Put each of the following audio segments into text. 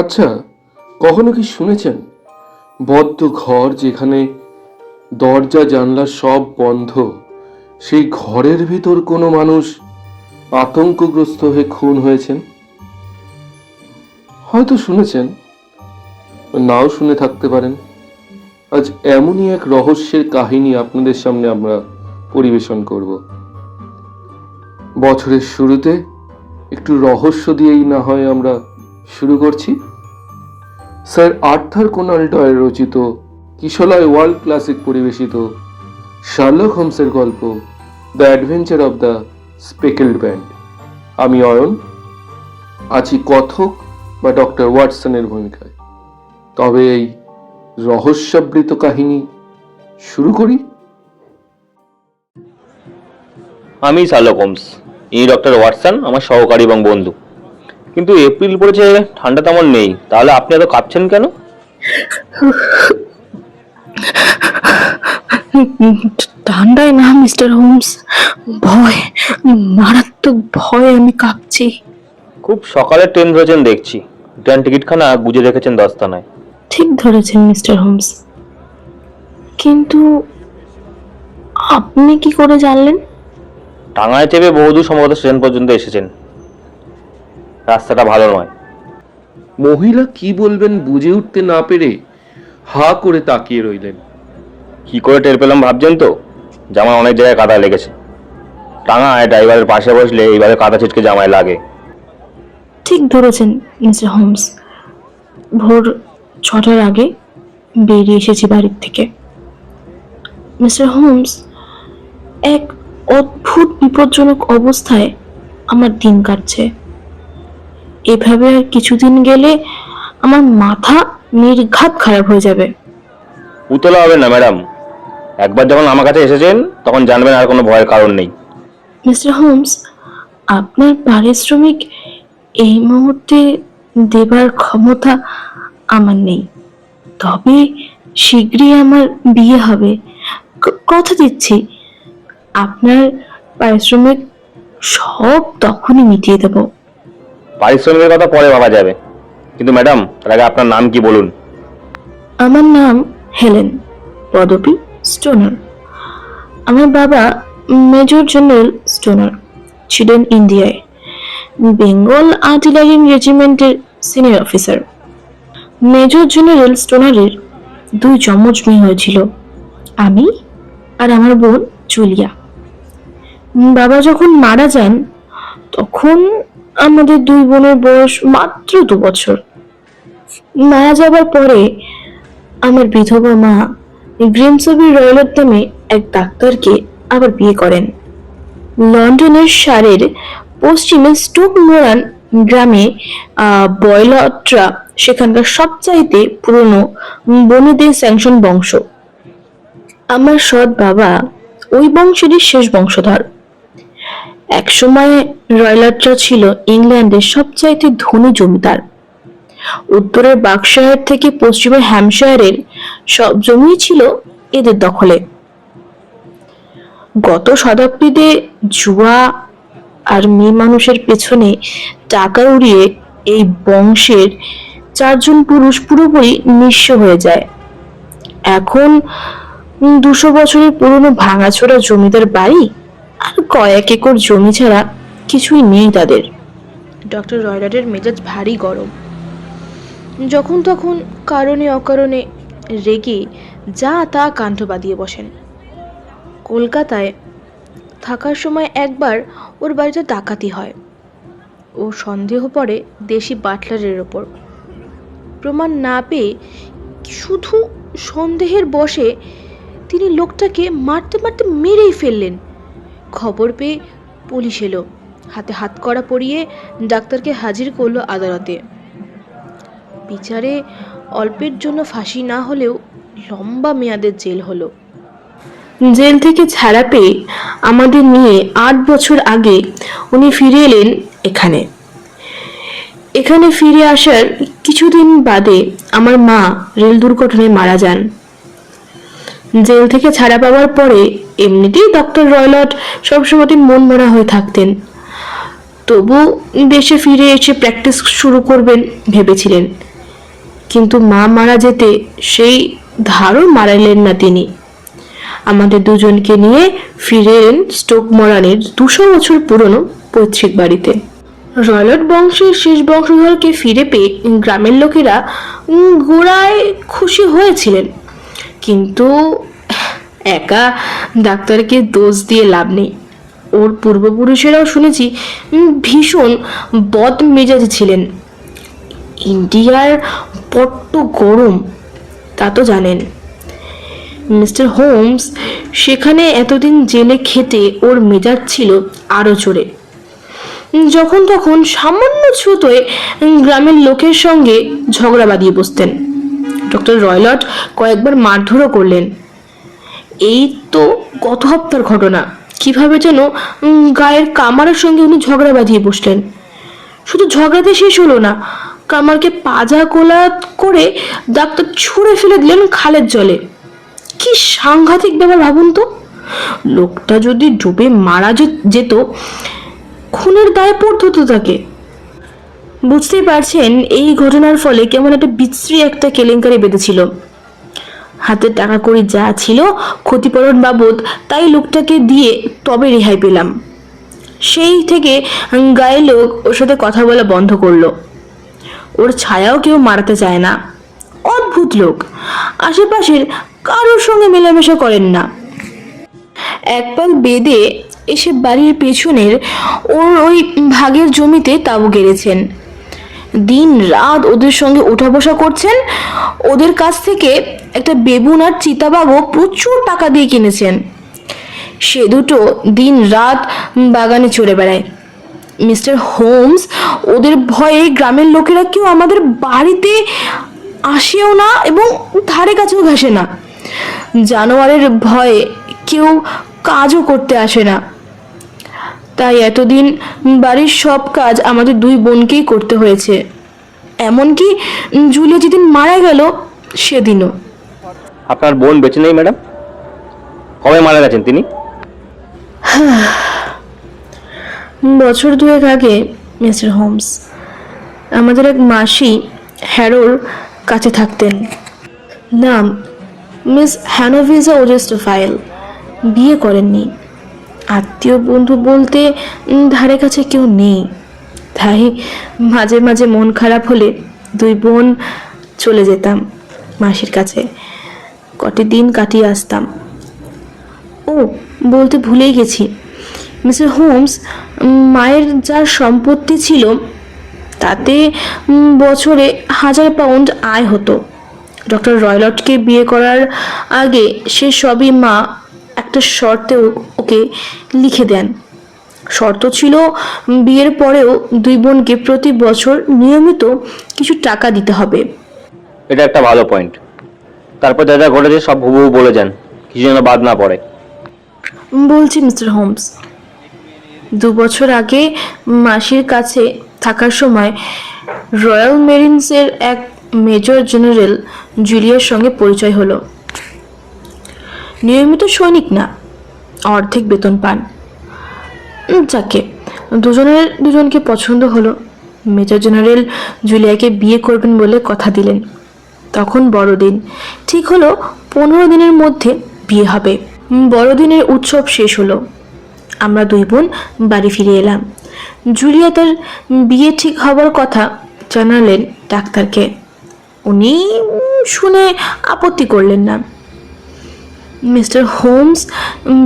আচ্ছা, কখনো কি শুনেছেন বদ্ধ ঘর যেখানে দরজা জানলা সব বন্ধ, সেই ঘরের ভিতর কোনো মানুষ আতঙ্কগ্রস্ত হয়ে খুন হয়েছেন? হয়তো শুনেছেন, নাও শুনে থাকতে পারেন। আজ এমনই এক রহস্যের কাহিনী আপনাদের সামনে আমরা পরিবেশন করব। বছরের শুরুতে একটু রহস্য দিয়েই না হয় আমরা শুরু করছি। স্যার আর্থার কোনান ডয়েল রচিত, কিশলয় ওয়ার্ল্ড ক্লাসিক পরিবেশিত শার্লক হোমসের গল্প the adventure of the speckled band. আমি অয়ন, আছি কথক বা ডক্টর ওয়াটসনের ভূমিকায়। তবে এই রহস্যাবৃত কাহিনী শুরু করি। আমি শার্লক হোমস, ইনি ডক্টর ওয়াটসন, আমার সহকারী এবং বন্ধু। কিন্তু এপ্রিল পড়েছে, ঠান্ডা তেমন নেই, তাহলে আপনি এত কাঁপছেন কেন? ঠান্ডায় না মিস্টার হোমস, ভয়, মারাত্মক ভয়, আমি কাঁপছি। খুব সকালে ট্রেন ধরেছেন দেখছি। ট্রেন টিকিটখানা গুজে রেখেছেন দস্তানায়। ঠিক ধরেছেন মিস্টার হোমস, কিন্তু আপনি কি করে জানলেন? টাঙায় চেপে বহুদূর সম্ভবত স্টেশন পর্যন্ত এসেছেন। রাস্তাটা ভালো নয়। মহিলা কি বলবেন বুঝে উঠতে না পেরে হা করে তাকিয়ে রইলেন। কি করে টের পেলাম ভাবছেন তো? জামা অনেক জায়গায় কাদা লেগেছে। টাঙায় ড্রাইভারের পাশে বসলে এইভাবে কাদা ছিটকে জামায় লাগে। ঠিক ধরেছেন মিস্টার হোমস, ভোর 6টার আগে বেরিয়ে এসেছি বাড়ির থেকে। মিস্টার হোমস, এক অদ্ভুত বিপজ্জনক অবস্থায় আমার দিন কাটছে। এভাবে আর কিছুদিন গেলে আমার মাথা নির্ঘাত খারাপ হয়ে যাবে। উতলা হবে না ম্যাডাম। একবার যখন আমার কাছে এসেছেন তখন জানবেন আর কোনো ভয়ের কারণ নেই। মিস্টার হোমস, আপনার পারিশ্রমিক এই মুহূর্তে দেবার ক্ষমতা আমার নেই, তবে শীঘ্রই আমার বিয়ে হবে। কথা দিচ্ছি, আপনার পারিশ্রমিক সব তখনই মিটিয়ে দেব। পারিশ্রমিকের কথা পরে ভাবা যাবে, কিন্তু ম্যাডাম তার আগে আপনার নাম কি বলুন? আমার নাম হেলেন, পদবী স্টোনার। আমার বাবা মেজর জেনারেল স্টোনার ছিলেন ইন্ডিয়ায়, বেঙ্গল আর্টিলারি রেজিমেন্টের সিনিয়র অফিসার। মেজর জেনারেল স্টোনারের 2 যমজ মেয়ে হয়েছিল, আমি আর আমার বোন জুলিয়া। বাবা যখন মারা যান তখন আমাদের 2 বোনের বয়স মাত্র 2 বছর। মারা যাবার পরে আমার বিধবা মা গ্রিমসবি রয়্যালের নামে এক ডাক্তারকে আবার বিয়ে করেন। লন্ডনের শারের পশ্চিমে স্টোক মোরান গ্রামে বয়লটরা সেখানকার সবচাইতে পুরনো বনেদের স্যাংশন বংশ। আমার সৎ বাবা ওই বংশেরই শেষ বংশধর। একসময় রয়্যালটরা ছিল ইংল্যান্ডের সবচাইতে ধনী জমিদার। উত্তরের বার্কশায়ার থেকে পশ্চিমের হ্যাম্পশায়ারের সব জমি ছিল এদের দখলে। গত শতাব্দীতে জুয়া আর মেয়ে মানুষের পেছনে টাকা উড়িয়ে এই বংশের 4 জন পুরুষ পুরোপুরি নিঃস্ব হয়ে যায়। এখন 200 বছরের পুরনো ভাঙাচোরা জমিদার বাড়ি আর কয়েক একর জমি ছাড়া কিছুই নেই তাদের। ডক্টর রয়্যালের মেজাজ ভারী গরম। যখন তখন কারণে অকারণে রেগে যা তা কাণ্ড বাঁধিয়ে বসেন। কলকাতায় থাকার সময় একবার ওর বাড়িতে ডাকাতি হয়। ও সন্দেহ পড়ে দেশি বাটলারের ওপর। প্রমাণ না পেয়ে শুধু সন্দেহের বশে তিনি লোকটাকে মারতে মারতে মেরেই ফেললেন। খবর পেয়ে পুলিশ এলো, হাতে হাতকড়া পরিয়ে ডাক্তারকে হাজির করলো আদালতে। বিচারে অল্পের জন্য ফাঁসি না হলেও লম্বা মেয়াদের জেল হলো। জেল থেকে ছাড়া পেয়ে আমাদের নিয়ে 8 বছর আগে উনি ফিরে এলেন এখানে। ফিরে আসার কিছুদিন বাদে আমার মা রেল দুর্ঘটনায় মারা যান। জেল থেকে ছাড়া পাওয়ার পরে এমনিতেই ডক্টর রয়্যালট সবসময় মন মরা হয়ে থাকতেন। তবু দেশে ফিরে এসে প্র্যাকটিস শুরু করবেন ভেবেছিলেন, কিন্তু মা মারা যেতে সেই ধারও মারাইলেন না তিনি। আমাদের দুজনকে নিয়ে ফিরে এলেন স্টোক মরানের 200 বছর পুরনো পৈতৃক বাড়িতে। রয়লট বংশের শেষ বংশধরকে ফিরে পেয়ে গ্রামের লোকেরা গোড়ায় খুশি হয়েছিলেন, কিন্তু একা ডাক্তারকে দোষ দিয়ে লাভ নেই। ওর পূর্বপুরুষেরাও শুনেছি ভীষণ বদ মেজাজে ছিলেন। ইন্ডিয়ার বড্ড গরম, তা তো জানেন। মিস্টার হোমস সেখানে এতদিন জেলে খেটে ওর মেজাজ ছিল আরো চড়ে। যখন তখন সামান্য ছুতোয় গ্রামের লোকের সঙ্গে ঝগড়া বাঁধিয়ে বসতেন। ডক্টর রয়লট কয়েকবার মারধরও করলেন। এই তো গত হপ্তার ঘটনা, কিভাবে যেন গায়ের কামারের সঙ্গে উনি ঝগড়া বাঁধিয়ে বসলেন। শুধু ঝগড়াতে শেষ হলো না, কামারকে পাজা কোলা করে ডাক্তার ছুঁড়ে ফেলে দিলেন খালের জলে। কি সাংঘাতিক ব্যাপার ভাবুন তো। লোকটা যদি ডুবে মারা যেত, খুনের দায়ে পড়তো তো তাকে। বুঝতেই পারছেন এই ঘটনার ফলে কেমন একটা বিশ্রী একটা কেলেঙ্কারি বেঁধেছিল। হাতে টাকা কড়ি যা ছিল ক্ষতিপূরণ বাবদ তাই লোকটাকে দিয়ে তবে রেহাই পেলাম। সেই থেকে গায়ের লোক ওর সাথে কথা বলা বন্ধ করলো। ওর ছায়াও কেউ মারাতে চায় না। অদ্ভুত লোক, আশেপাশের কারোর সঙ্গে মেলামেশা করেন না। এক পাল বেদে এসে বাড়ির পেছনের ওর ওই ভাগের জমিতে তাঁবু গেড়েছেন। দিন রাত ওদের সঙ্গে ওঠা বসা করছেন। ওদের কাছ থেকে একটা বেবুন আর চিতাবাঘও প্রচুর টাকা দিয়ে কিনেছেন। সে দুটো দিন রাত বাগানে চড়ে বেড়ায়। মিস্টার হোমস ওদের ভয়ে গ্রামের লোকেরা কেউ আমাদের বাড়িতে আসেও না এবং ধারে কাছেও ঘাসে না। জানোয়ারের ভয়ে কেউ কাজও করতে আসে না। তাই এতদিন বাড়ির সব কাজ আমাদের দুই বোনকেই করতে হয়েছে। এমনকি জুলিয়া যেদিন মারা গেল সেদিনও। আপনার বোন বেঁচে নেই ম্যাডাম? কবে মারা গেছেন তিনি? বছর 2 আগে মিস্টার হোমস। আমাদের এক মাসি হ্যারোর কাছে থাকতেন। নাম মিস হ্যানোভিজা ওজেস্টোফাইল। বিয়ে করেননি। আত্মীয় বন্ধু বলতে ধারে কাছে কেউ নেই। তাই মাঝে মাঝে মন খারাপ হলে দুই বোন চলে যেতাম মাসির কাছে, কটি দিন কাটিয়ে আসতাম। ও বলতে ভুলেই গেছি, মিস্টার হোমস মায়ের যার সম্পত্তি ছিল তাতে বছরে 1000 পাউন্ড আয় হতো। ডক্টর রয়লটকে বিয়ে করার আগে সে সবই মা একটা শর্তে ওকে লিখে দেন। শর্ত ছিল বিয়ের পরেও দুই বোনকে প্রতি বছর নিয়মিত কিছু টাকা দিতে হবে। এটা একটা ভালো পয়েন্ট। তারপর যা যা ঘটেছে সব হুবহু বলে যান, কিছু যেন বাদ না পড়ে। বলছি মিস্টার হোমস, 2 বছর আগে মাসির কাছে থাকার সময় রয়্যাল মেরিন্সের এক মেজর জেনারেল জুলিয়ার সঙ্গে পরিচয় হলো। নিয়মিত সৈনিক না, অর্ধেক বেতন পান। যাকে দুজনকে পছন্দ হলো। মেজর জেনারেল জুলিয়াকে বিয়ে করবেন বলে কথা দিলেন। তখন বড়দিন ঠিক হলো, 15 দিনের মধ্যে বিয়ে হবে। বড়দিনের উৎসব শেষ হলো, আমরা দুই বোন বাড়ি ফিরে এলাম। জুলিয়া তার বিয়ে ঠিক হবার কথা জানালেন ডাক্তারকে। উনি শুনে আপত্তি করলেন না। মিস্টার হোমস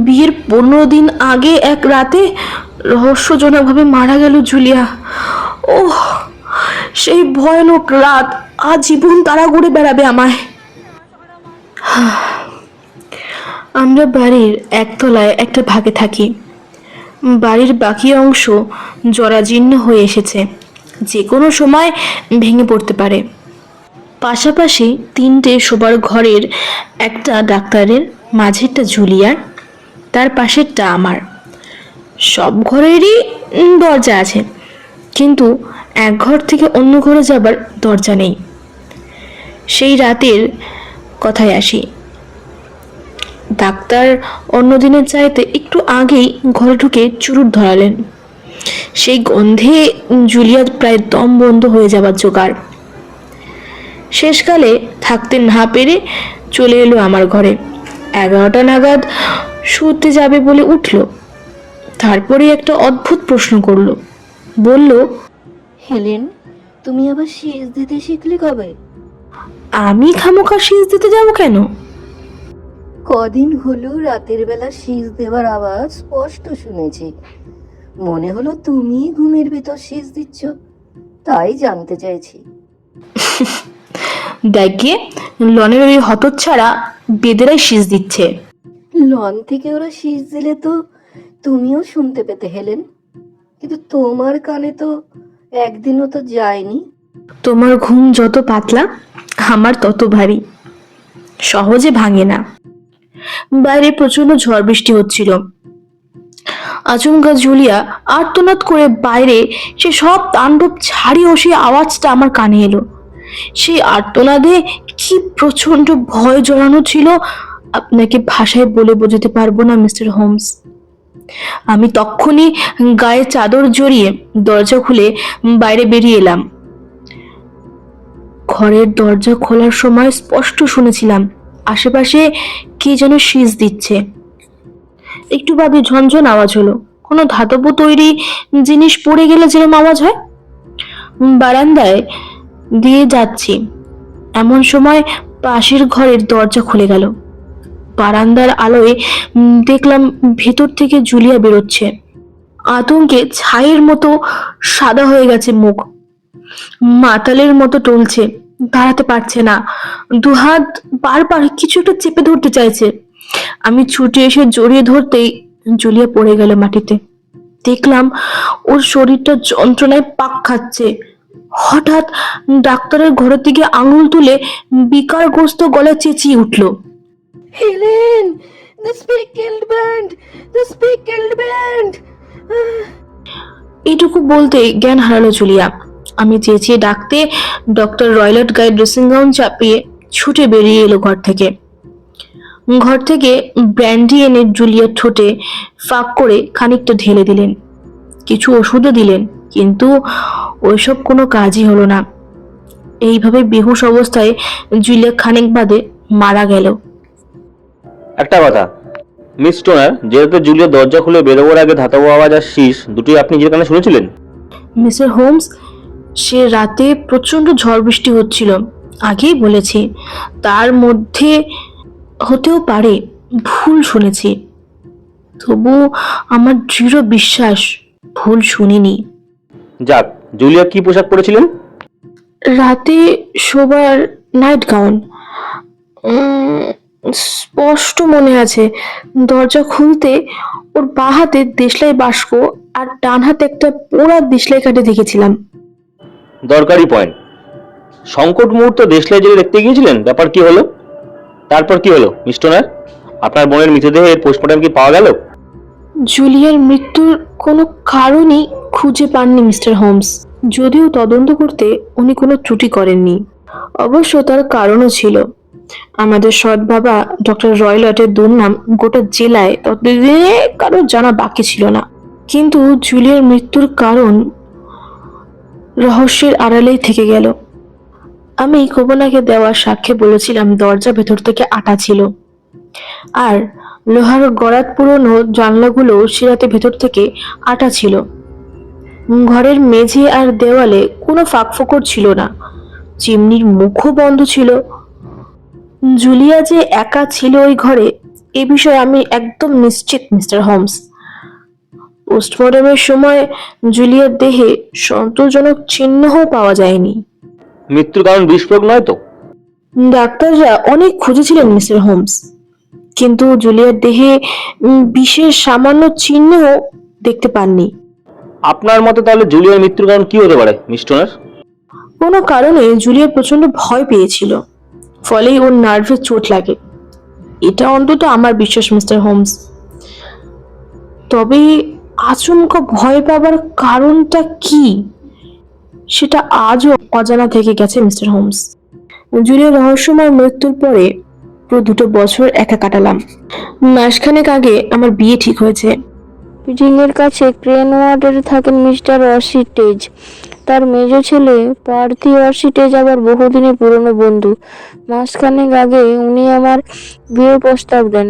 বিয়ের 15 দিন আগে এক রাতে রহস্যজনকভাবে মারা গেল জুলিয়া। ওহ, সেই ভয়ানক রাত আজীবন তারা ঘুরে বেড়াবে আমায়। আমরা বাড়ির একতলায় একটা ভাগে থাকি। বাড়ির বাকি অংশ জরাজীর্ণ হয়ে এসেছে, যে কোনো সময় ভেঙে পড়তে পারে। পাশাপাশি 3টে শোবার ঘরের, একটা ডাক্তারের, মাঝেরটা জুলিয়ার, তার পাশেরটা আমার। সব ঘরেরই দরজা আছে, কিন্তু এক ঘর থেকে অন্য ঘরে যাবার দরজা নেই। সেই রাতের কথায় আসি। ডাক্তার অন্য দিনের চাইতে একটু আগেই ঘরে ঢুকে চুরুট ধরালেন। সেই গন্ধে জুলিয়া প্রায় দম বন্ধ হয়ে যাবার জোগাড়। শেষকালে থাকতে না পেরে চলে এলো আমার ঘরে। 11টা নাগাদ শুতে যাবে বলে উঠল। তারপরে একটা অদ্ভুত প্রশ্ন করলো। বলল, হেলেন, তুমি আবার শীষ দিতে শিখলে কবে? আমি খামোখা শীষ দিতে যাবো কেন? কদিন হলো রাতের বেলা শীষ দেওয়ার আওয়াজ স্পষ্ট শুনেছি। মনে হলো তুমি ঘুমের ভেতর শীষ দিচ্ছ, তাই জানতে চাইছি। দেখে লনের ওই হতচ্ছাড়া বেদেরাই শীষ দিচ্ছে। লন থেকে ওরা শীষ দিলে তো তুমিও শুনতে পেতে হেলেন, কিন্তু তোমার কানে তো একদিনও তো যায়নি। তোমার ঘুম যত পাতলা, আমার তত ভারী, সহজে ভাঙে না। বাইরে প্রচন্ড ঝড় বৃষ্টি হচ্ছিল। আচমকা জুলিয়া আর্তনাদ করে বাইরে সে সব তাণ্ডব ছাড়িয়েও সেই আওয়াজটা আমার কানে এলো। সেই আর্তনাদে কি প্রচন্ড ভয় জড়ানো ছিল, আপনাকে ভাষায় বলে বোঝাতে পারবো না মিস্টার হোমস। আমি তক্ষুনি গায়ে চাদর জড়িয়ে দরজা খুলে বাইরে বেরিয়ে এলাম। ঘরের দরজা খোলার সময় স্পষ্ট শুনেছিলাম আশেপাশে কে যেন শীষ দিচ্ছে। একটু বাদে ঝনঝন আওয়াজ হলো। কোনো ধাতব তৈরি জিনিস পড়ে গেলে যেরকম আওয়াজ হয়। বারান্দায় দিয়ে যাচ্ছি, এমন সময় পাশের ঘরের দরজা খুলে গেল। বারান্দার আলোয় দেখলাম ভেতর থেকে জুলিয়া বেরোচ্ছে। আতঙ্কে ছাইয়ের মতো সাদা হয়ে গেছে মুখ, মাতালের মতো টলছে, দাঁড়াতে পারছে না, দুহাত বারবার কিছু একটা চেপে ধরতে চাইছে। আমি ছুটে এসে জড়িয়ে ধরতেই জুলিয়া পড়ে গেল মাটিতে। দেখলাম ওর শরীরটা যন্ত্রণায় পাক খাচ্ছে। হঠাৎ ডাক্তারের ঘরের দিকে আঙুল তুলে বিকারগ্রস্ত গলায় চেঁচিয়ে উঠল, Helen, the speckled band, the speckled band. এইটুকু বলতেই জ্ঞান হারালো জুলিয়া। আমি চেঁচিয়ে ডাকতে ডক্টর রয়লাট গায়ে ড্রেসিং গাউন চাপিয়ে ছুটে বেরিয়ে এলো ঘর থেকে। ব্র্যান্ডি এনে জুলিয়ার ঠোঁটে ফাঁক করে খানিকটা ঢেলে দিলেন, কিছু ওষুধও দিলেন, কিন্তু ওইসব কোনো কাজই হলো না। এইভাবে বেহুশ অবস্থায় জুলিয়া খানিক বাদে মারা গেল। একটা কথা, মিস স্টোনার, যেহেতু জুলিয়া দরজা খুলে বেরোবার আগে ধাতব আওয়াজ আর শীষ দুটোই আপনি যেখানে শুনেছিলেন? মিস্টার হোমস, সে রাতে প্রচন্ড ঝড় বৃষ্টি হচ্ছিল, আগেই বলেছি। তার মধ্যে হতেও পারে ভুল শুনেছি, তবু আমার দৃঢ় বিশ্বাস ভুল শুনিনি। যাক, জুলিয়া কি পোশাক পরেছিলেন? রাতে শোবার নাইট গাউন। স্পষ্ট মনে আছে, দরজা খুলতে ওর বাঁ হাতে দেশলাই বাস্ক আর ডান হাতে একটা পোড়া দেশলাই কাঠি দেখেছিলাম। দরকারি পয়েন্ট। সংকট মুহূর্ত দেশলাই জেলে দেখতে গিয়েছিলেন, ব্যাপার কি হলো? তারপর কি হলো মিস স্টোনার? আপনার বোনের মৃতদেহের পোস্টমর্টম কি পাওয়া গেল? জুলিয়ার মৃত্যুর কোনো কারণই খুঁজে পাননি মিস্টার হোমস, যদিও তদন্ত করতে উনি কোনো ত্রুটি করেননি। অবশ্য তার কারণও ছিল। আমাদের সৎ বাবা ডক্টর রয়লটের দুর্নাম গোটা জেলায় ততদিনে কারো জানা বাকি ছিল না। কিন্তু জুলিয়ার মৃত্যুর কারণ রহস্যের আড়ালেই থেকে গেল। আমি কোবনাকে দেওয়া সাক্ষ্যে বলেছিলাম দরজা ভেতর থেকে আটা ছিল, আর লোহার গড়াত পুরনো জানলাগুলো শিরাতে ভেতর থেকে আটা ছিল। ঘরের মেঝে আর দেওয়ালে কোনো ফাঁকফোকর ছিল না, চিমনির মুখও বন্ধ ছিল। জুলিয়া যে একা ছিল ওই ঘরে, এ বিষয়ে আমি একদম নিশ্চিত মিস্টার হোমস। পোস্টমর্টমের সময় জুলিয়ার দেহে সন্তোষজনক চিহ্নও পাওয়া যায়নি। মৃত্যুর কারণ বিস্ফোরক নয় তো? ডাক্তাররা অনেক খুঁজেছিলেন মিস্টার হোমস, কিন্তু জুলিয়ার দেহে বিশেষ সামান্য চিহ্নও দেখতে পাননি। আপনার মতে তাহলে জুলিয়ার মৃত্যুর কারণ কি হতে পারে মিস স্টোনার? কোনো কারণে জুলিয়া প্রচন্ড ভয় পেয়েছিল, ফলেই ওর নার্ভে চোট লাগে, এটা অন্তত আমার বিশ্বাস মিস্টার হোমস। তবে আচমকা ভয় পাবার কারণটা কি, সেটা আজও অজানা থেকে গেছে মিস্টার হোমস। জুলিয়ার রহস্যময় মৃত্যুর পরে পুরো 2 বছর একা কাটালাম। মাসখানেক আগে আমার বিয়ে ঠিক হয়েছে। রিংয়ের কাছে ক্রেন ওয়ার্ডে থাকেন মিস্টার অসিটেজ। তার মেজ ছেলে পার্থিব সিটে যাবার বহুদিনের পুরনো বন্ধু। মাসখানেক আগে উনি আমার বিয়ের প্রস্তাব দেন।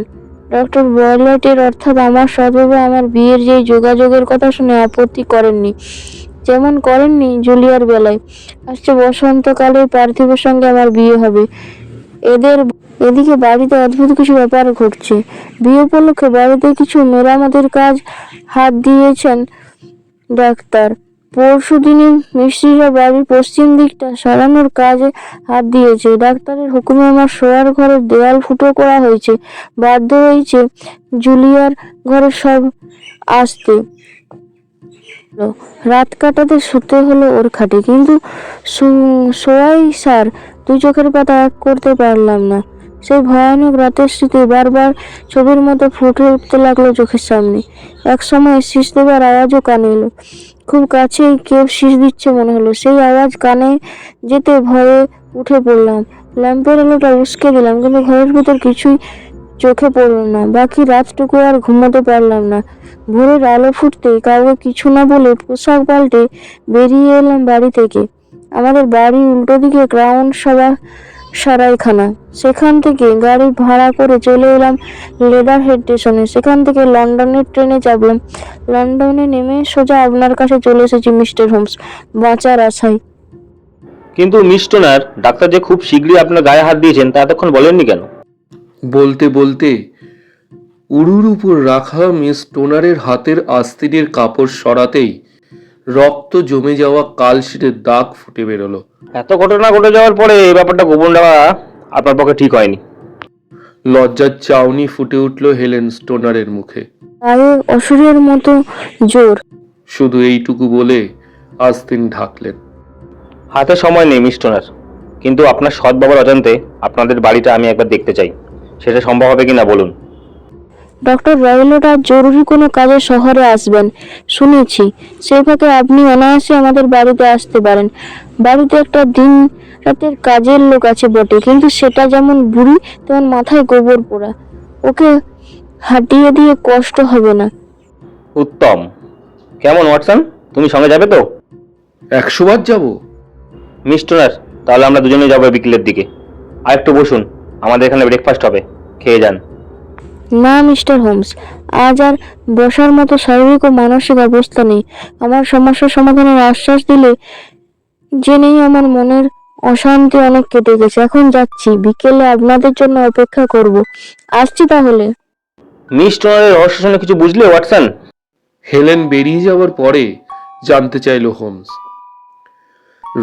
ডক্টর বয়লাটের অর্থাৎ আমার সৎবাবা আমার বিয়ের যেই যোগাযোগের কথা শুনে আপত্তি করেননি, যেমন করেননি জুলিয়ার বেলায়। আসছে বসন্তকালে পার্থিবের সঙ্গে আমার বিয়ে হবে। এদিকে বাড়িতে অদ্ভুত কিছু ব্যাপার ঘটছে। বিয়ে উপলক্ষে বাড়িতে কিছু মেরামতের কাজ হাত দিয়েছেন ডাক্তার। পরশু দিনে মিস্ত্রিরা বাড়ির পশ্চিম দিকটা সরানোর কাজে হাত দিয়েছে। ডাক্তারের হুকুমে আমার শোয়ার ঘরের দেয়াল ফুটো করা হয়েছে। বাধ্য হয়েছে জুলিয়ার ঘরে সব আসতে। রাত কাটাতে শুতে হলো ওর খাটে, কিন্তু শোয়াই সার দুই চোখের পাতা এক করতে পারলাম না। সেই ভয়ানক রাতের স্মৃতি বারবার ছবির মতো ফুটে উঠতে লাগলো চোখের সামনে। এক সময় শীষ দেবার আওয়াজও কানে এলো। খুব কাছেই কেউ শীষ দিচ্ছে মনে হলো। সেই আওয়াজ কানে যেতে ভয়ে উঠে পড়লাম। ল্যাম্পের আলোটা উস্কে দিলাম, কিন্তু ঘরের ভিতর কিছুই চোখে পড়ল না। বাকি রাতটুকু আর ঘুমোতে পারলাম না। ভোরের আলো ফুটতে কাউকে কিছু না বলে পোশাক পাল্টে বেরিয়ে এলাম বাড়ি থেকে। আমাদের বাড়ির উল্টো দিকে গ্রাউন্ড সরাইখানা। সেখান থেকে গাড়ি ভাড়া করে চলে এলাম লেদারহেড স্টেশনে। সেখান থেকে লন্ডনের ট্রেনে চাপলাম। লন্ডনে নেমে সোজা আপনার কাছে চলে এসেছি মিস্টার হোমস, বাঁচার আশায়। কিন্তু মিস টোনার, ডাক্তার যে খুব শীঘ্রই আপনার গায়ে হাত দিয়েছেন তা এতক্ষণ বলেননি কেন? বলতে বলতে উড়ুর উপর রাখা মিস টোনারের হাতের আস্তিনের কাপড় সরাতেই রক্ত জমে যাওয়া কালশিটের দাগ ফুটে বেরোলো। এত ঘটনা ঘটে যাওয়ার পরে এই ব্যাপারটা গোপন রাখা আপনার পক্ষে ঠিক হয়নি। লজ্জার চাউনি ফুটে উঠল হেলেন স্টোনারের মুখে। গায়ে অসুরের মতো জোর। শুধু এইটুকু বলে আস্তিন ঢাকলেন। হাতে সময় নেই মিস টোনার, কিন্তু আপনার সৎ বাবার অজান্তে আপনাদের বাড়িটা আমি একবার দেখতে চাই। সেটা সম্ভব হবে কিনা বলুন? ডক্টর রয়লট আজ জরুরি কোনো কাজে শহরে আসবেন শুনেছি। সেই ফাঁকে আপনি অনায়াসে আমাদের বাড়িতে আসতে পারেন। বাড়িতে একটা দিন রাতের কাজের লোক আছে বটে, কিন্তু সেটা যেমন বুড়ি তেমন মাথায় গোবর পোড়া। ওকে হাঁটিয়ে দিয়ে কষ্ট হবে না। উত্তম। কেমন ওয়াটসন, তুমি সঙ্গে যাবে তো? 100 বার যাবো। মিস টোনার, তাহলে আমরা দুজনে যাবো বিকেলের দিকে। আর একটু বসুন, আমাদের এখানে ব্রেকফাস্ট হবে, খেয়ে যান। না মিস্টার হোমস, আজ আর বসার মতো শারীরিক ও মানসিক অবস্থা নেই। আমার সমস্যার সমাধানের আশ্বাস দিলে জেনেই আমার মনের অশান্তি অনেক কেটে গেছে। এখন যাচ্ছি, বিকেলে আপনাদের জন্য অপেক্ষা করব। আসছি তাহলে। মিস টোনারের রহস্য শুনে কিছু বুঝলে ওয়াটসন? হেলেন বেরিয়ে যাওয়ার পরে জানতে চাইল হোমস।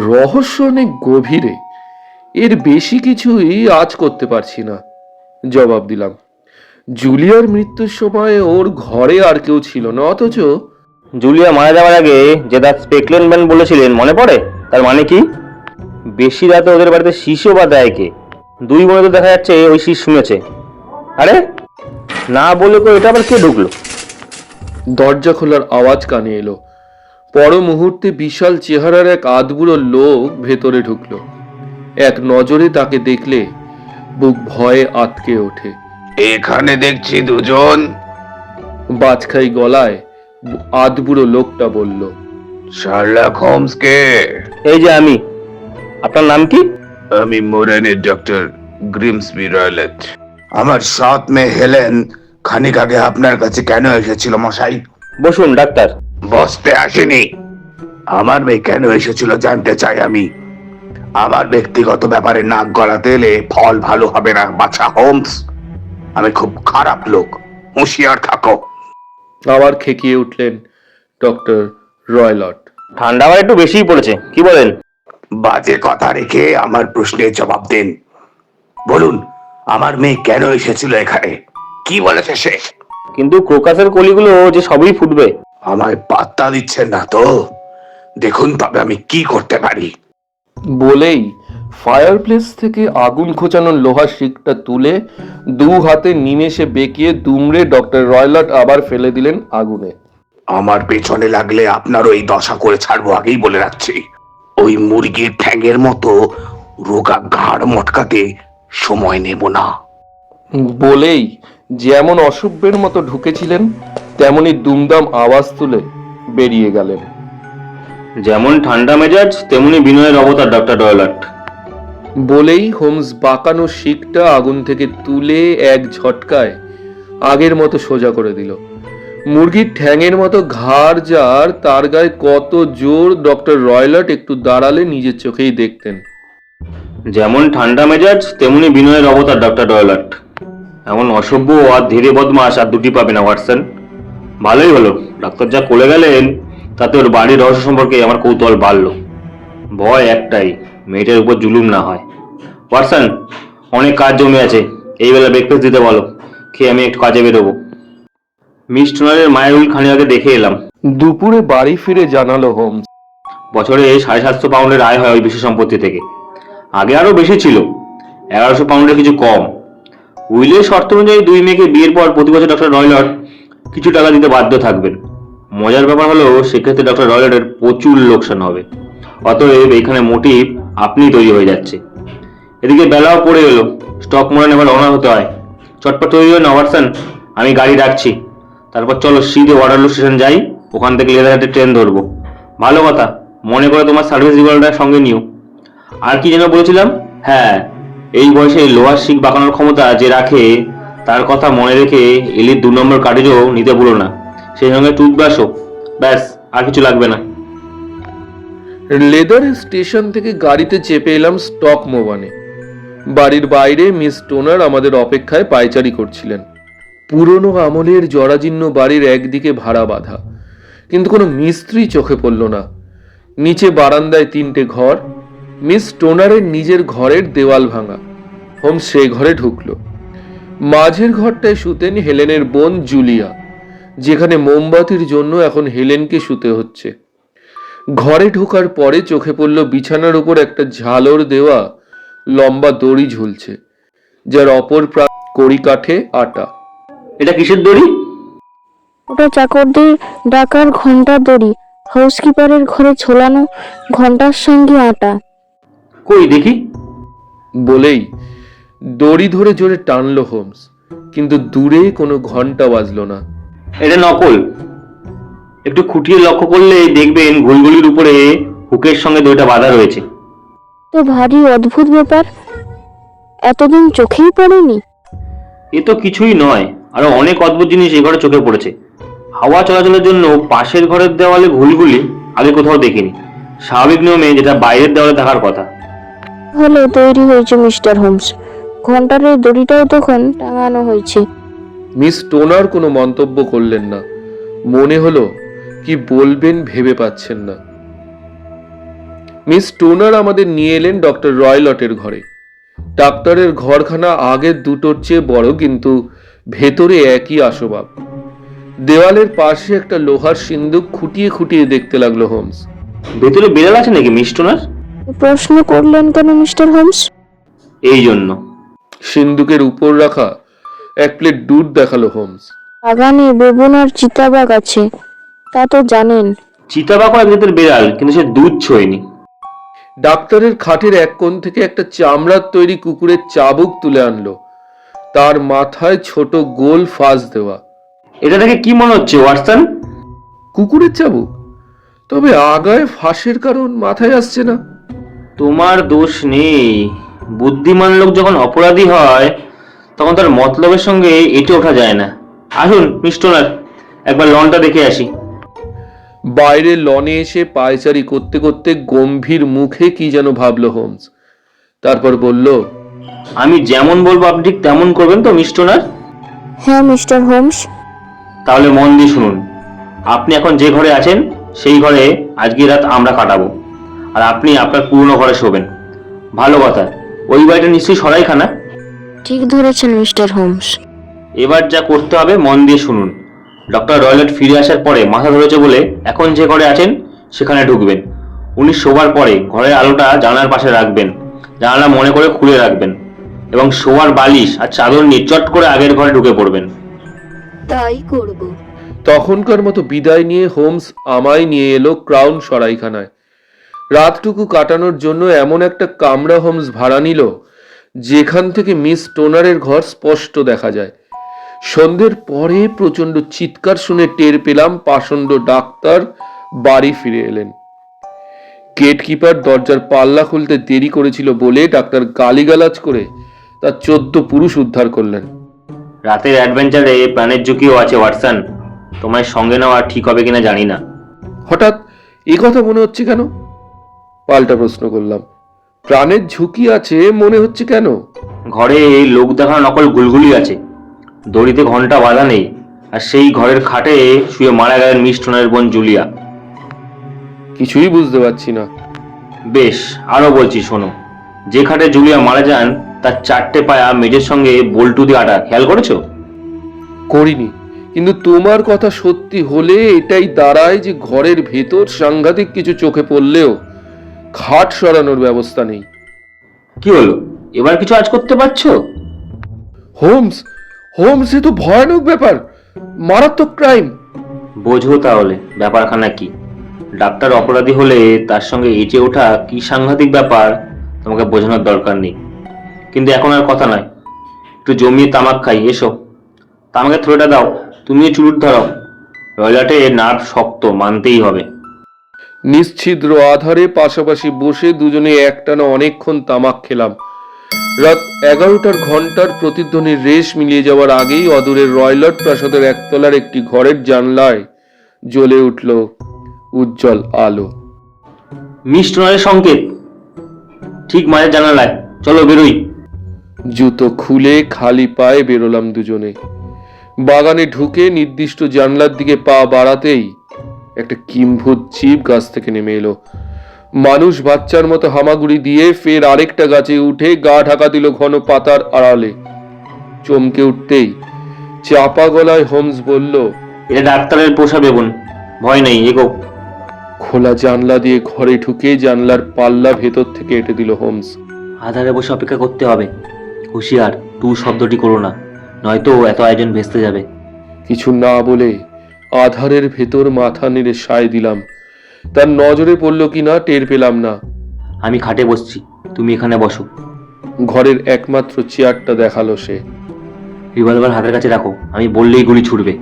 রহস্য অনেক গভীরে, এর বেশি কিছুই আজ করতে পারছি না, জবাব দিলাম। জুলিয়ার মৃত্যুর সময় ওর ঘরে আর কেউ ছিল না, অথচ জুলিয়া মারা যাওয়ার আগে যে দ্য স্পেকলেনম্যান বলেছিলেন মনে পড়ে? তার মানে কি? বেশি রাতে ওদের বাড়িতে শিশু বা দেয় কে? দুই বোনে তো দেখা যাচ্ছে ওই শিশ শুনেছে। আরে না বলে কো, এটা আবার কে ঢুকলো? দরজা খোলার আওয়াজ কানে এলো। পর মুহূর্তে বিশাল চেহারার এক আধবুড়ো লোক ভেতরে ঢুকলো। এক নজরে তাকে দেখলে বুক ভয়ে আটকে ওঠে। এখানে দেখছি দুজন। বাজখাই গলায় আধবুড়ো লোকটা বলল। শার্লক হোমস কে? এই যে আমি। আপনার নাম কি? আমি মোরেনের ডক্টর গ্রিমসবি রয়লেট। আমার সৎ মেয়ে হেলেন খানিক আগে আপনার কাছে কেন এসেছিল মশাই? বসুন ডাক্তার। বসতে আসেনি, আমার মেয়ে কেন এসেছিল জানতে চাই আমি। আমার ব্যক্তিগত ব্যাপারে নাক গলাতে এলে ফল ভালো হবে না বাছা হোমস। আমি খুব খারাপ লোক, হুঁশিয়ার থাকো। আবার খেকিয়ে উঠলেন ডক্টর রয়লট। ঠান্ডা আবার একটু বেশিই পড়েছে, কি বলেন? বাজে কথা রেখে আমার প্রশ্নের জবাব দেন। বলুন, আমার মেয়ে কেন এসেছিল এখানে? কি বলেছে সে? কিন্তু ক্রোকাসের কলিগুলো যে সবই ফুটবে। আমায় পাত্তা দিচ্ছেন না তো? দেখুন তবে আমি কি করতে পারি। বলেই ফায়ারপ্লেস থেকে আগুন খোঁচানোর লোহার শিকটা তুলে দু হাতে নিমেষে বেঁকিয়ে দুমড়ে ডক্টর রয়লট আবার ফেলে দিলেন আগুনে। আমার পেছনে লাগলে আপনার ওই দশা করে ছাড়বো, আগেই বলে রাখছি। ওই মুরগির ঠ্যাঙের মতো রোগা ঘাড় মটকাতে সময় নেব না। বলেই যেমন অসভ্যের মতো ঢুকেছিলেন তেমনি দুমদাম আওয়াজ তুলে বেরিয়ে গেলেন। যেমন ঠান্ডা মেজাজ তেমনি বিনয়ের অবতার ডক্টর রয়লাট। বলেই হোমস বাঁকানো শিকটা আগুন থেকে তুলে এক ঝটকায় আগের মতো সোজা করে দিল। মুরগির ঠ্যাঙের মতো ঘাড় যার, তার গায়ে কত জোর ডক্টর রয়লাট একটু দাঁড়ালে নিজের চোখেই দেখতেন। যেমন ঠান্ডা মেজাজ তেমনি বিনয়ের অবতার ডক্টর রয়লাট। এমন অসভ্য আর ধীরে বদমাস আর দুটি পাবে না ওয়াটসন। ভালোই হলো, ডাক্তার যা করে গেলেন তাতে ওর বাড়ির রহস্য সম্পর্কে আমার কৌতূহল বাড়লো। ভয় একটাই, মেয়েটার উপর জুলুম না হয়। ওয়াটসন, অনেক কাজ জমে আছে, এই বেলা ব্রেকফাস্ট দিতে বলো, খেয়ে আমি একটু কাজে বেরোবো। মিস টোনারের মায়ের উইল খানিক আগে দেখে এলাম। দুপুরে বাড়ি ফিরে জানালো হোমস। বছরে 750 পাউন্ডের আয় হয় ওই বিশেষ সম্পত্তি থেকে। আগে আরো বেশি ছিল, 1100 পাউন্ডের কিছু কম। উইলের শর্ত অনুযায়ী 2 মেয়েকে বিয়ের পর প্রতি বছর ডক্টর রয়লাট কিছু টাকা দিতে বাধ্য থাকবেন। মজার ব্যাপার হলো সেক্ষেত্রে ডক্টর রয়লাটের প্রচুর লোকসান হবে। অতএব এখানে মোটিভ আপনি তৈরি হয়ে যাচ্ছে। এদিকে বেলাও পড়ে এলো, স্টক মোড়ে নেবার রওনা হতে হয়। চটপট তৈরি হয়ে না ওয়াটসন, আমি গাড়ি রাখছি। তারপর চলো সিধে ওয়াটারলু স্টেশন যাই, ওখান থেকে লেদারহাটে ট্রেন ধরবো। ভালো কথা, মনে করে তোমার সার্ভিস রিভলভারটা সঙ্গে নিও। আর কি যেন বলেছিলাম, হ্যাঁ, এই বয়সে লোহার শিক বাঁকানোর ক্ষমতা যে রাখে তার কথা মনে রেখে এলির 2 নম্বর কার্টেজও নিতে ভুলো না, সেই সঙ্গে টুথব্রাশও। ব্যাস, আর কিছু লাগবে না। লেদার স্টেশন থেকে গাড়িতে চেপে এলাম স্টক মোবানে। বাড়ির বাইরে মিস টোনার আমাদের অপেক্ষায় পায়চারি করছিলেন। পুরনো আমলের জরাজীর্ণ বাড়ির একদিকে ভাড়া বাঁধা, কিন্তু কোনো মিস্ত্রি চোখে পড়ল না। নিচে বারান্দায় 3টে ঘর, মিস টোনারের নিজের ঘরের দেওয়াল ভাঙা। হোমস সেই ঘরে ঢুকলো। মাঝের ঘরটায় শুতেন হেলেনের বোন জুলিয়া, যেখানে মোমবাতির জন্য এখন হেলেনকে শুতে হচ্ছে। ঘরে ঢোকার পরে চোখে পড়ল বিছানার উপর একটা ঝালর দেওয়া লম্বা দড়ি ঝুলছে, যার অপর প্রান্ত কড়ি কাঠে আটা। এটা কিসের দড়ি? ওটা চাকরদের ডাকার ঘন্টার দড়ি, হাউসকিপারের ঘরে ঝোলানো ঘন্টার সঙ্গে আটা। কই দেখি। বলেই দড়ি ধরে জোরে টানলো হোমস, কিন্তু দূরে কোনো ঘন্টা বাজলো না। এটা নকল। একটু খুঁটিয়ে লক্ষ্য করলে দেখবেন ঘুলগুলির উপরে হুকের সঙ্গে দড়িটা বাঁধা রয়েছে। তো ভারী অদ্ভুত ব্যাপার, এতদিন চোখেই পড়েনি। এ তো কিছুই নয়, আরো অনেক অদ্ভুত জিনিস এই ঘরে চোখে পড়েছে। হাওয়া চলাচলের জন্য পাশের ঘরের দেওয়ালে ঘুলগুলি আগে কোথাও দেখিনি, স্বাভাবিক নিয়মে যেটা বাইরের দেওয়ালে থাকার কথা। হলে তৈরি হয়েছে মিস্টার হোমস, ঘন্টার এই দড়িটাও তখন টাঙানো হয়েছে। মিস টোনার কোনো মন্তব্য করলেন না। মনে হলো কি বলবেন ভেবে পাচ্ছেন না। মিস টোনার আমাদের নিয়ে এলেন ডক্টর রয়লটের ঘরে। ডাক্তারের ঘরখানা আগের দুটোর চেয়ে বড়, কিন্তু ভেতরে একই আসবাব। দেওয়ালের পাশে একটা লোহার সিন্দুক খুঁটিয়ে খুঁটিয়ে দেখতে লাগলো হোমস। ভেতরে বিড়াল আছে নাকি মিস টোনার? প্রশ্ন করলেন কেন মিস্টার হোমস? এই জন্য। সিন্দুকের উপর রাখা এক প্লেট দুধ দেখালো হোমস। বাগানে বেগুন আর চিতাবাগ আছে, তা তো জানেন। চিতাবাঘ এক জাতের বিড়াল, কিন্তু সে দুধ ছোঁয়নি। ডাক্তারের খাটের এক কোণ থেকে একটা চামড়ার তৈরি কুকুরের চাবুক তুলে আনলো, তার মাথায় ছোট গোল ফাঁস দেওয়া। এটা দেখে কি মনে হচ্ছে ওয়াটসন? কুকুরের চাবুক, তবে আগায় ফাঁসের কারণ মাথায় আসছে না। তোমার দোষ নেই, বুদ্ধিমান লোক যখন অপরাধী হয় তখন তার মতলবের সঙ্গে এটে ওঠা যায় না। আসুন মিস টোনার, একবার লনটা দেখে আসি। বাইরে লনে এসে পায়চারি করতে করতে গম্ভীর মুখে কি যেন ভাবলো হোমস, তারপর বলল, আমি যেমন বলবো আপনি ঠিক তেমন করবেন তো মিস টোনার? হ্যাঁ মিস্টার হোমস। তাহলে মন দিয়ে শুনুন। আপনি এখন যে ঘরে আছেন সেই ঘরে আজকে রাত আমরা কাটাবো, আর আপনি আপনার পুরনো ঘরে শোবেন। ভালো কথা, ওই বাড়িটা নিশ্চয়ই সরাইখানা। ঠিক ধরেছেন মিস্টার হোমস। এবার যা করতে হবে মন দিয়ে শুনুন। ডক্টর রয়লাট ফিরে আসার পরে মাথা ধরেছে বলে এখন যে ঘরে আছেন সেখানে ঢুকবেন। উনি শোবার পরে ঘরের আলোটা জানালার পাশে রাখবেন, জানালা মনে করে খুলে রাখবেন, এবং শোয়ার বালিশ আর চাদর নিয়ে চট করে আগের ঘরে ঢুকে পড়বেন। তাই করব। তখনকার মতো বিদায় নিয়ে হোমস আমায় নিয়ে এলো ক্রাউন সরাইখানায়। রাতটুকু কাটানোর জন্য এমন একটা কামরা হোমস ভাড়া নিল যেখান থেকে মিস টোনারের ঘর স্পষ্ট দেখা যায়। সন্ধ্যের পরে প্রচন্ড চিৎকার শুনে টের পেলাম পাষণ্ড ডাক্তার বাড়ি ফিরে এলেন। গেটকিপার দরজার পাল্লা খুলতে দেরি করেছিল বলে ডাক্তার গালিগালাজ করে তার 14 পুরুষ উদ্ধার করলেন। রাতের অ্যাডভেঞ্চারে প্রাণের ঝুঁকিও আছে ওয়াটসন, তোমায় সঙ্গে নেওয়া ঠিক হবে কিনা জানি না। হঠাৎ এ কথা মনে হচ্ছে কেন? পাল্টা প্রশ্ন করলাম। প্রাণের ঝুঁকি আছে মনে হচ্ছে কেন? ঘরে লোক দেখানো নকল গুলগুলি আছে, দড়িতে ঘন্টা বাঁধা নেই, আর সেই ঘরের খাটে শুয়ে মারা গেলেন মিষ্টনের বোন জুলিয়া। কিছুই বুঝতে পারছি না। বেশ, আরো বলছি শোনো। যে খাটে জুলিয়া মারা যান তার 4টে পায়া মেঝের সঙ্গে বল্টু দিয়ে আটা, খেয়াল করেছো? করিনি, কিন্তু তোমার কথা সত্যি হলে এটাই দাঁড়ায় যে ঘরের ভেতর সাংঘাতিক কিছু চোখে পড়লেও খাট সরানোর ব্যবস্থা নেই। কি হলো, এবার কিছু আজ করতে পারছো? হোমস, হোমস, এ তো ভয়ানক ব্যাপার, মারাত্মক ক্রাইম। বোঝো তাহলে ব্যাপারখানা কি। ডাক্তার অপরাধী হলে তার সঙ্গে এঁচে ওঠা কি সাংঘাতিক ব্যাপার তোমাকে বোঝানোর দরকার নেই। কিন্তু এখন আর কথা নয়, একটু জমিয়ে তামাক খাই, এসো। তামাকের থ্রোটা দাও, তুমিও চুরুট ধরাও। রয়লাটে নার্ভ শক্ত, মানতেই হবে। নিশ্ছিদ্র আধারে পাশাপাশি বসে দুজনে একটানা অনেকক্ষণ তামাক খেলাম। রাত 11টার ঘন্টার প্রতিধ্বনির রেশ মিলিয়ে যাওয়ার আগেই অদূরের রয়লট প্রাসাদের একতলার একটি ঘরের জানলায় জ্বলে উঠল উজ্জ্বল আলো। মিষ্টনের সংকেত, ঠিক মাঝে জানালায়। চলো বেরোই। জুতো খুলে খালি পায়ে বেরোলাম দুজনে। বাগানে ঢুকে নির্দিষ্ট জানলার দিকে পা বাড়াতেই একটা কিম্ভূত জীব গাছ থেকে নেমে এলো। মানুষ বাচ্চার মতো হামাগুড়ি দিয়ে ফের আরেকটা গাছে উঠে গা ঢাকা দিল ঘন পাতার আড়ালে। চমকে উঠতেই চাপা গলায় হোমস বলল, এটা ডাক্তারের পোষা বেবুন, ভয় নেই, এগো। খোলা জানলা দিয়ে ঘরে ঢুকে জানলার পাল্লা ভেতর থেকে এঁটে দিল হোমস। আধারে বসে অপেক্ষা করতে হবে, হুঁশিয়ার, টু শব্দটি করো না, নয়তো এত আয়োজন ভেস্তে যাবে। কিছু না বলে আধারের ভেতর মাথা নেড়ে সায় দিলাম। তার নজরে পড়ল কিনা টের পেলাম না। আমি খাটে বসছি, তুমি এখানে বসো। ঘরের একমাত্র চেয়ারটা দেখালো সে। রিভলভার হাতের কাছে রাখো, আমি বললেই গুলি ছুটবে।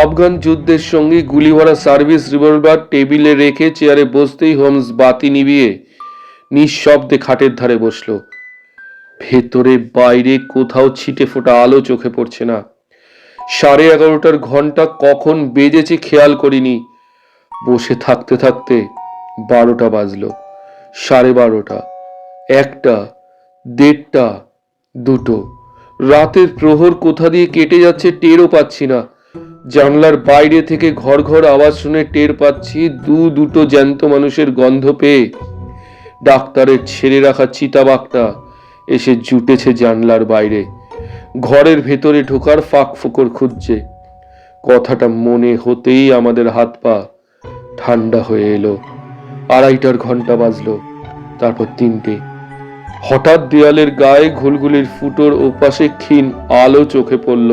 আফগান যুদ্ধের সঙ্গে গুলি ভরা সার্ভিস রিভলভার টেবিলে রেখে চেয়ারে বসতেই হোমস বাতি নিভিয়ে নিঃশব্দে খাটের ধারে বসলো। ভেতরে বাইরে কোথাও ছিটে ফোটা আলো চোখে পড়ছে না। 11:30টার ঘন্টা কখন বেজেছে খেয়াল করিনি। বসে থাকতে থাকতে 12টা বাজলো, 12:30, 1টা, 1:30, 2টো। রাতের প্রহর কোথা দিয়ে কেটে যাচ্ছে টেরও পাচ্ছি না। জানলার বাইরে থেকে ঘর ঘর আওয়াজ শুনে টের পাচ্ছি দুটো জ্যান্ত মানুষের গন্ধ পেয়ে ডাক্তারের ছেড়ে রাখা চিতাবাঘটা এসে জুটেছে জানলার বাইরে, ঘরের ভেতরে ঢোকার ফাঁক ফোকর খুঁজছে। কথাটা মনে হতেই আমাদের হাত পা ঠান্ডা হয়ে এলো। 2:30টার ঘন্টা বাজলো, তারপর 3টে। হঠাৎ দেয়ালের গায়ে ঘুলঘুলির ফুটোর ওপাশে ক্ষীণ আলো চোখে পড়ল।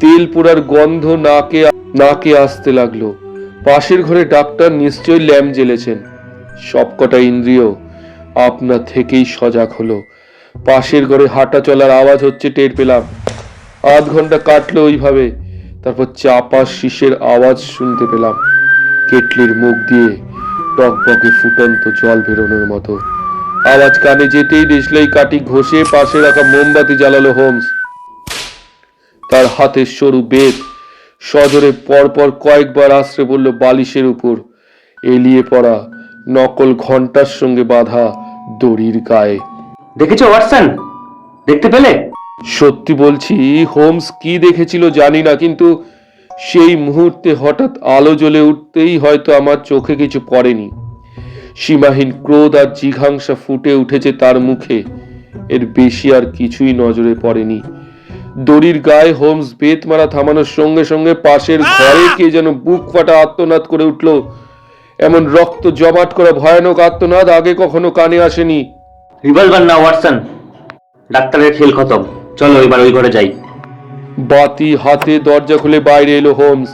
তেল পোড়ার গন্ধ নাকে আসতে লাগলো। পাশের ঘরে ডাক্তার নিশ্চয়ই ল্যাম্প জ্বেলেছেন। সবকটা ইন্দ্রিয় আপনা থেকেই সজাগ হলো। পাশের ঘরে হাঁটা চলার আওয়াজ হচ্ছে টের পেলাম। আধ ঘন্টা কাটলো ওইভাবে। তারপর চাপা শীষের আওয়াজ শুনতে পেলাম, কেটলির মুখ দিয়ে টকবকে ফুটন্ত জল বেরোনোর মতো। আওয়াজ কানে যেতেই দেশলাই কাঠি ঘষে পাশে রাখা মোমবাতি জ্বালালো হোমস। তার হাতের সরু বেত সজোরে পরপর কয়েকবার আশ্রে পড়ল বালিশের উপর, এলিয়ে পড়া নকল ঘন্টার সঙ্গে বাঁধা দড়ির গায়ে। দেখেছো ওয়াটসন, দেখতে পেলে? সত্যি বলছি, হোমস কি দেখেছিল জানি না, কিন্তু সেই মুহূর্তে হঠাৎ আলো জ্বলে উঠতেই হয়তো আমার চোখে কিছু পড়েনি। সীমাহীন ক্রোধ আর জিঘাংসা ফুটে উঠেছে তার মুখে, এর বেশি আর কিছুই নজরে পড়েনি। দড়ির গায়ে হোমস বেত মারা থামানোর সঙ্গে সঙ্গে পাশের ঘরে কে যেন বুক ফাটা আর্তনাদ করে উঠল। এমন রক্ত জমাট করা ভয়ানক আর্তনাদ আগে কখনো কানে আসেনি। রিভলভার না ওয়াটসন, ডাক্তারের খেল খতম, চলো এবার ওই ঘরে যাই। বাতি হাতে দরজা খুলে বাইরে এলো হোমস,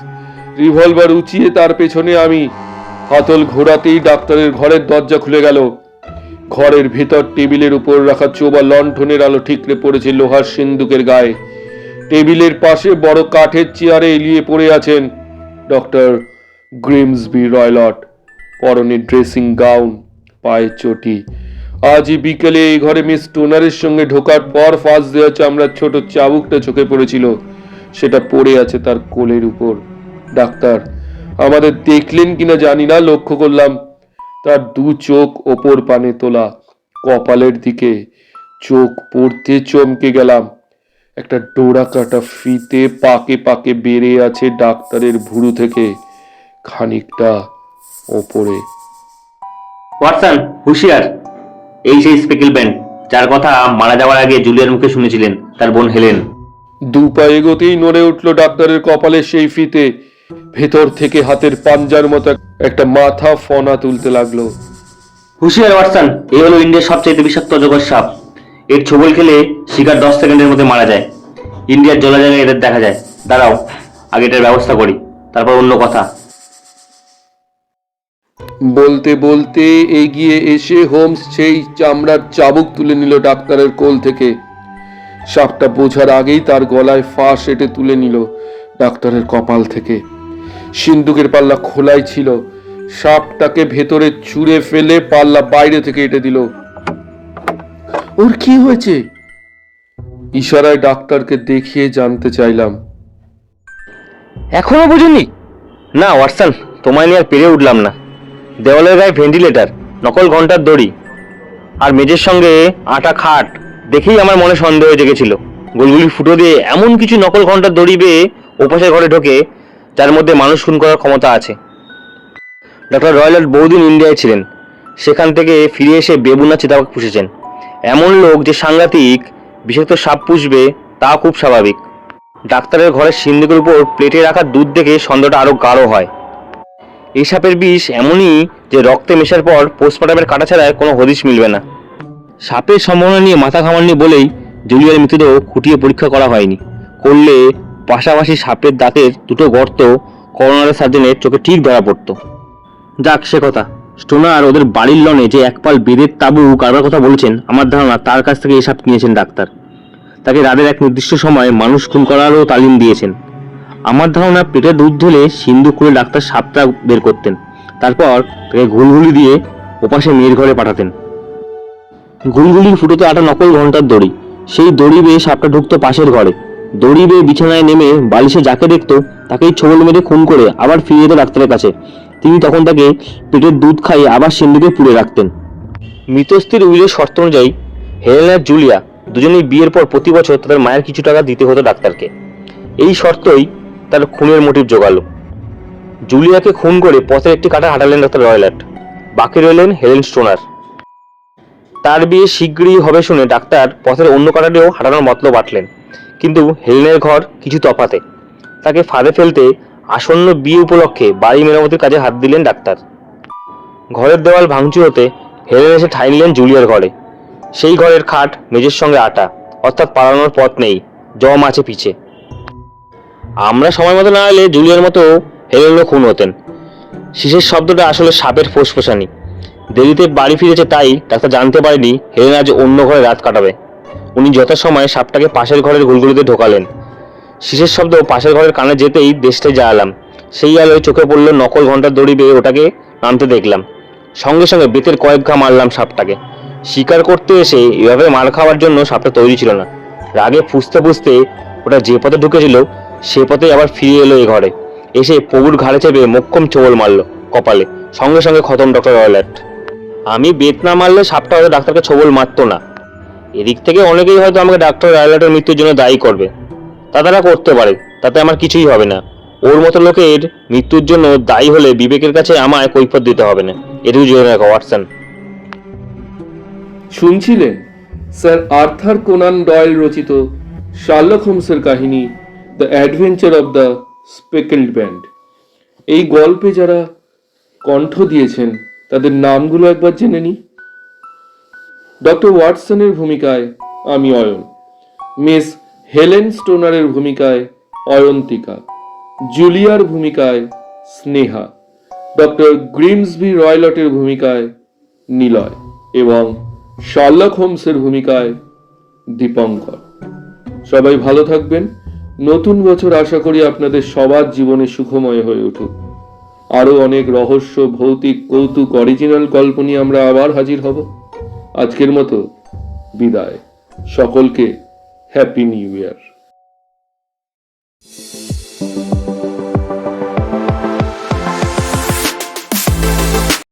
রিভলভার উঁচিয়ে তার পেছনে আমি। হাতল ঘোরাতেই ডাক্তারের ঘরের দরজা খুলে গেল। ঘরের ভেতর টেবিলের উপর রাখা চোবা লণ্ঠনের আলো ঠিকরে পড়েছে লোহার সিন্দুকের গায়ে। টেবিলের পাশে বড় কাঠের চেয়ারে এলিয়ে পড়ে আছেন ডক্টর গ্রিমসবি রয়লট। পরনে ড্রেসিং গাউন, পায়ে চটি। আজই বিকেলে এই ঘরে মিস স্টোনারের সঙ্গে ঢোকার পর ফাঁস দেওয়া চামড়ার ছোট চাবুকটা চোখে পড়েছিল, সেটা পড়ে আছে তার কোলের উপর। ডাক্তার আমাদের দেখলেন কিনা জানি না, লক্ষ্য করলাম তার দু চোখ ওপর পানে তোলা, কপালের দিকে চোখ পড়তে চমকে গেলাম। একটা ডোরা কাটা ফিতে পাকে পাকে বেড়ে আছে ডাক্তারের ভুরু থেকে খানিকটা ওপরে। ওয়াটসন, হুঁশিয়ার! এই সেই স্পেকেল ব্যান্ড যার কথা মারা যাওয়ার আগে জুলিয়ার মুখে শুনেছিলেন তার বোন হেলেন। দু পা এগোতেই নড়ে উঠল ডাক্তারের কপালের সেই ফিতে। ভেতর থেকে হাতের পাঞ্জার মতো একটা মাথা ফনা তুলতে লাগলো। হুঁশিয়ার ওয়াটসন, এই হলো ইন্ডিয়ার সবচেয়ে বিষাক্ত অজগর সাপ। এর ছোবল খেলে শিকার 10 সেকেন্ডের মধ্যে মারা যায়। ইন্ডিয়ার জলা জায়গায় এদের দেখা যায়। দাঁড়াও, আগে এটার ব্যবস্থা করি, তারপর অন্য কথা। বলতে বলতে এগিয়ে এসে হোমস সেই চামড়ার চাবুক তুলে নিল ডাক্তারের কোল থেকে। সাপটা বোঝার আগেই তার গলায় ফাঁস এঁটে তুলে নিল ডাক্তারের কপাল থেকে। সিন্দুকের পাল্লা খোলাই ছিল, সাপটাকে ভেতরে ছুঁড়ে ফেলে পাল্লা বাইরে থেকে এঁটে দিল। ওর কি হয়েছে? ইশারায় ডাক্তারকে দেখিয়ে জানতে চাইলাম। এখনো বুঝুনি? না ওয়াটসন, তোমায় নিয়ে আর পেরে উঠলাম না। দেওয়ালের গায়ে ভেন্টিলেটর, নকল ঘন্টার দড়ি আর মেজের সঙ্গে আটা খাট দেখেই আমার মনে সন্দেহ জেগেছিল। গোলগুলি ফুটো দিয়ে এমন কিছু নকল ঘন্টার দড়ি বেয়ে ওপাশের ঘরে ঢোকে যার মধ্যে মানুষ খুন করার ক্ষমতা আছে। ডক্টর রয়লাট বহুদিন ইন্ডিয়ায় ছিলেন, সেখান থেকে ফিরে এসে বেবুনা চিতাবাঘ পুষেছেন। এমন লোক যে সাংঘাতিক বিষাক্ত সাপ পুষবে তা খুব স্বাভাবিক। ডাক্তারের ঘরের সিন্দুকের উপর প্লেটে রাখা দুধ দেখে সন্দেহটা আরো গাঢ় হয়। এই সাপের বিষ এমনই যে রক্তে মেশার পর পোস্টমর্টমের কাটা ছাড়ায় কোনো হদিশ মিলবে না। সাপের সম্ভাবনা নিয়ে মাথা ঘামাননি বলেই জুলিয়ার মৃতদেহ খুঁটিয়ে পরীক্ষা করা হয়নি। করলে পাশাপাশি সাপের দাঁতের দুটো গর্ত করোনারি সার্জনের চোখে ঠিক ধরা পড়ত। যাক সে কথা। স্টোনার ওদের বাড়ির লনে যে একপাল বেদের তাঁবু কারবার কথা বলেছেন, আমার ধারণা তার কাছ থেকে এই সাপ কিনেছেন ডাক্তার। তাকে রাতের এক নির্দিষ্ট সময় মানুষ খুন করারও তালিম দিয়েছেন। আমার ধারণা পেটে দুধ ঢেলে সিন্দুক করে ডাক্তার সাপটা বের করতেন, তারপর তাকে ঘুলঘুলি দিয়ে ওপাশে মেয়ের ঘরে পাঠাতেন। ঘুলঘুলির ফুটোতে আটা নকল ঘন্টার দড়ি, সেই দড়ি বেয়ে সাপটা ঢুকতো পাশের ঘরে। দড়ি বেয়ে বিছানায় নেমে বালিশে যাকে দেখতো তাকেই ছোবল মেরে খুন করে আবার ফিরে যেত ডাক্তারের কাছে। তিনি তখন তাকে পেটের দুধ খাইয়ে আবার সিন্দুকে পুড়ে রাখতেন। মৃত স্ত্রীর উইলের শর্ত অনুযায়ী হেলেন আর জুলিয়া দুজনেই বিয়ের পর প্রতি বছর তাদের মায়ের কিছু টাকা দিতে হতো ডাক্তারকে। এই শর্তই তার খুনের মোটিভ জোগালো। জুলিয়াকে খুন করে পথের একটি কাঁটা হাঁটালেন ডক্টর রয়লাট, বাকি রইলেন হেলেন স্টোনার। তার বিয়ে শীঘ্রই হবে শুনে ডাক্তার পথের অন্য কাঁটাটিও হাঁটানোর মতলব বাটলেন, কিন্তু হেলেনের ঘর কিছু তফাতে। তাকে ফাঁদে ফেলতে আসন্ন বিয়ে উপলক্ষে বাড়ি মেরামতির কাজে হাত দিলেন ডাক্তার। ঘরের দেওয়াল ভাঙচুর হতে হেলেন এসে ঠাঁই নিলেন জুলিয়ার ঘরে। সেই ঘরের খাট মেঝের সঙ্গে আটা, অর্থাৎ পালানোর পথ নেই, জম আছে পিছে। আমরা সময় মতো না এলে জুলিয়ার মতো হেলেনও খুন হতেন। শীষের শব্দটা আসলে সাপের ফোসফোসানি। দেরিতে বাড়ি ফিরেছে তাই ডাক্তার জানতে পারেনি হেলেন আজ অন্য ঘরে রাত কাটাবে। উনি যথাসময়ে সাপটাকে পাশের ঘরের ঘুলগুলিতে ঢোকালেন। শীষের শব্দ পাশের ঘরের কানে যেতেই দেশটায় জ্বালালাম। সেই আলোয় চোখে পড়ল নকল ঘন্টার দড়ি বেয়ে ওটাকে নামতে দেখলাম। সঙ্গে সঙ্গে বেতের কয়েক ঘা মারলাম সাপটাকে। শিকার করতে এসে এভাবে মার খাওয়ার জন্য সাপটা তৈরি ছিল না। রাগে ফুসতে ফুসতে ওটা যে পথে ঢুকেছিল সে পথে আবার ফিরে এলো এ ঘরে। এসে প্রভুর ঘাড়ে চেপে মোক্ষম ছোবল মারলো কপালে। সঙ্গে সঙ্গে খতম ডক্টর রয়লাট। আমি বেত না মারলে সাপটা হয়তো ডাক্তারকে ছোবল মারতো না। এদিক থেকে অনেকেই হয়তো আমাকে ডাক্তার রয়লাটের মৃত্যুর জন্য দায়ী করবে। তা তারা করতে পারে, তাতে আমার কিছুই হবে না। ওর মতো লোকের মৃত্যুর জন্য দায়ী হলে বিবেকের কাছে আমায় কৈফিয়ত দিতে হবে না। এটুকু জেনে রাখো ওয়াটসন। শুনছিলেন স্যার আর্থার কোনান ডয়েল রচিত শার্লক হোমসের কাহিনী the adventure of the speckled band. এই গল্পে যারা কণ্ঠ দিয়েছেন তাদের নামগুলো একবার জেনে নিই। ডক্টর ওয়াটসনের ভূমিকায় আমি অয়ন, মিস হেলেন স্টোনারের ভূমিকায় অয়ন্তিকা, জুলিয়ার ভূমিকায় স্নেহা, ডক্টর গ্রিমসবি রয়লটের ভূমিকায় নিলয় এবং শার্লক হোমসের ভূমিকায় দীপঙ্কর। সবাই ভালো থাকবেন। নতুন বছর আশা করি আপনাদের সবার জীবনে সুখময় হয়ে উঠুক। আরো অনেক রহস্য, ভৌতিক, কৌতুক, অরিজিনাল গল্প নিয়ে আমরা আবার হাজির হব। আজকের মতো বিদায়। সকলকে হ্যাপি নিউ ইয়ার।